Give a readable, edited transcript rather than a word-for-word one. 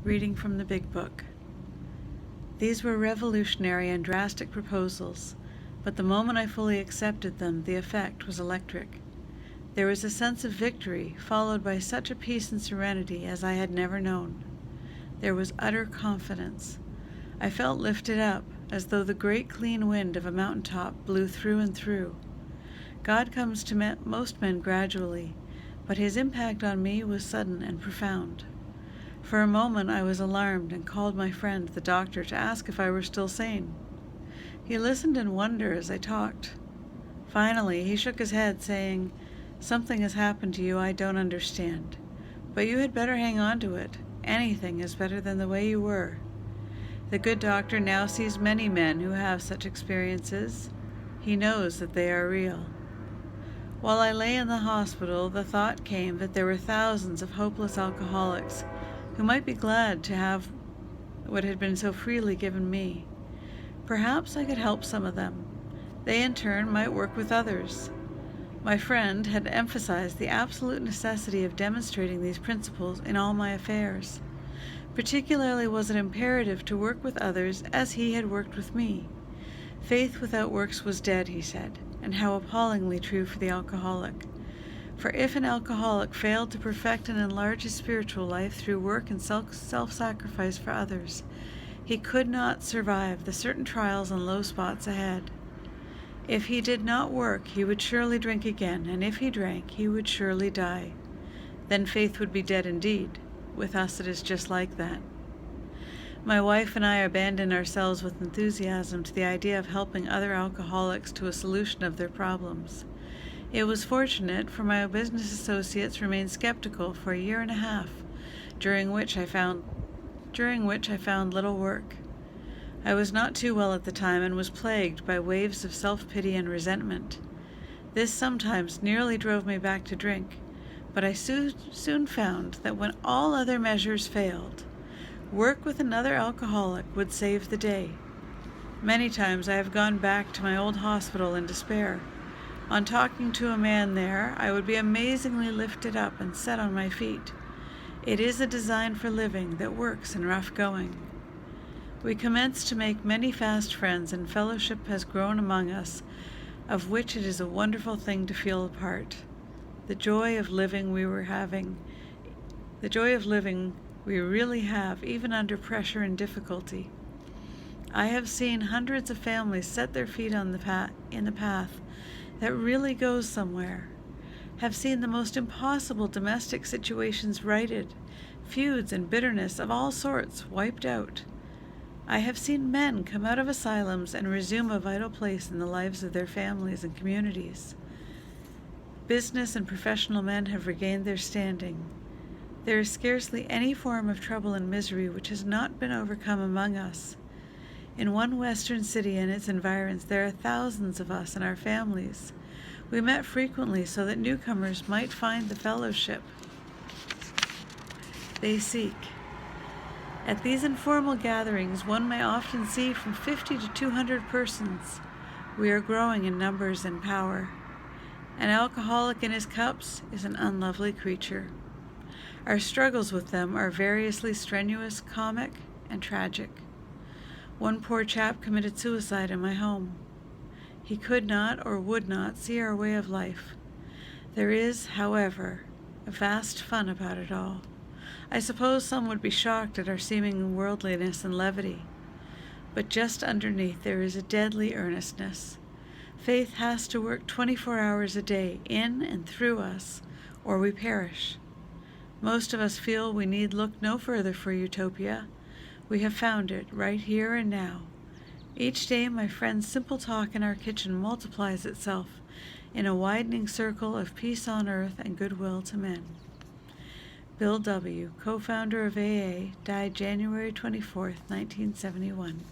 Reading from the Big Book. These were revolutionary and drastic proposals, but the moment I fully accepted them, the effect was electric. There was a sense of victory, followed by such a peace and serenity as I had never known. There was utter confidence. I felt lifted up, as though the great clean wind of a mountaintop blew through and through. God comes to most men gradually, but his impact on me was sudden and profound. For a moment I was alarmed and called my friend, the doctor, to ask if I were still sane. He listened in wonder as I talked. Finally, he shook his head, saying, "Something has happened to you I don't understand, but you had better hang on to it. Anything is better than the way you were." The good doctor now sees many men who have such experiences. He knows that they are real. While I lay in the hospital, the thought came that there were thousands of hopeless alcoholics who might be glad to have what had been so freely given me. Perhaps I could help some of them. They in turn might work with others. My friend had emphasized the absolute necessity of demonstrating these principles in all my affairs. Particularly was it imperative to work with others as he had worked with me. Faith without works was dead, he said, and how appallingly true for the alcoholic. For if an alcoholic failed to perfect and enlarge his spiritual life through work and self-sacrifice for others, he could not survive the certain trials and low spots ahead. If he did not work, he would surely drink again, and if he drank, he would surely die. Then faith would be dead indeed. With us it is just like that. My wife and I abandoned ourselves with enthusiasm to the idea of helping other alcoholics to a solution of their problems. It was fortunate, for my business associates remained skeptical for a year and a half, during which I found little work. I was not too well at the time and was plagued by waves of self-pity and resentment. This sometimes nearly drove me back to drink, but I soon found that when all other measures failed, work with another alcoholic would save the day. Many times I have gone back to my old hospital in despair. On talking to a man there, I would be amazingly lifted up and set on my feet. It is a design for living that works in rough going. We commenced to make many fast friends, and fellowship has grown among us, of which it is a wonderful thing to feel a part. The joy of living we really have, even under pressure and difficulty. I have seen hundreds of families set their feet in the path that really goes somewhere, have seen the most impossible domestic situations righted, feuds and bitterness of all sorts wiped out. I have seen men come out of asylums and resume a vital place in the lives of their families and communities. Business and professional men have regained their standing. There is scarcely any form of trouble and misery which has not been overcome among us. In one western city and its environs, there are thousands of us and our families. We met frequently so that newcomers might find the fellowship they seek. At these informal gatherings, one may often see from 50 to 200 persons. We are growing in numbers and power. An alcoholic in his cups is an unlovely creature. Our struggles with them are variously strenuous, comic, and tragic. One poor chap committed suicide in my home. He could not or would not see our way of life. There is, however, a vast fun about it all. I suppose some would be shocked at our seeming worldliness and levity, but just underneath there is a deadly earnestness. Faith has to work 24 hours a day in and through us, or we perish. Most of us feel we need look no further for utopia. We have found it right here and now. Each day my friend's simple talk in our kitchen multiplies itself in a widening circle of peace on earth and goodwill to men. Bill W., co-founder of AA, died January 24, 1971.